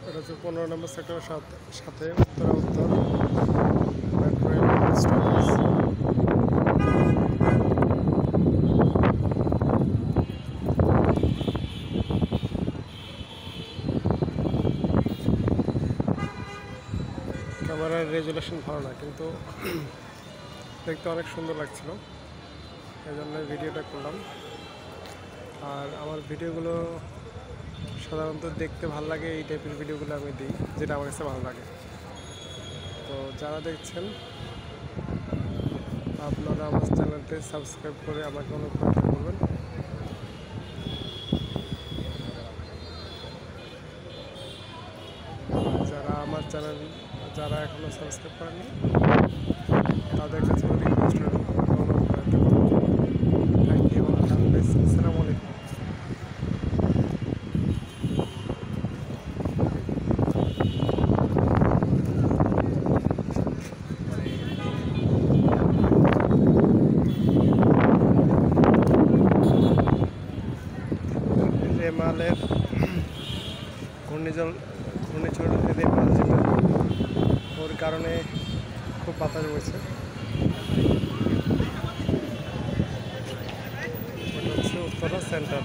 এটা হচ্ছে 15 নম্বর সেক্টরের সাথে উত্তর মেট্রো রেল স্টপেজ। ক্যামেরার রেজুলেশন ভালো না, কিন্তু দেখতে অনেক সুন্দর লাগছিল, এই জন্য ভিডিওটা করলাম। আর আমার ভিডিওগুলো সাধারণত দেখতে ভালো লাগে, এই টাইপের ভিডিওগুলো আমি দিই, যেটা আমার কাছে ভালো লাগে। তো যারা দেখছেন আপনারা আমার চ্যানেলটি সাবস্ক্রাইব করে আমাকে অনুপ্রাণিত করবেন। যারা আমার চ্যানেল এখনও সাবস্ক্রাইব করেনি তাদের কাছে রিকোয়েস্ট রইল অনুপ্রাণিত করবেন। থ্যাংক ইউ, আল্লাহ হাফেজ, আসসালামু আলাইকুম। রেমালের ঘূর্ণিঝড় রেমাল, যেটা ওর কারণে খুব বাতাস বইছে। এটা হচ্ছে উত্তরা সেন্টার।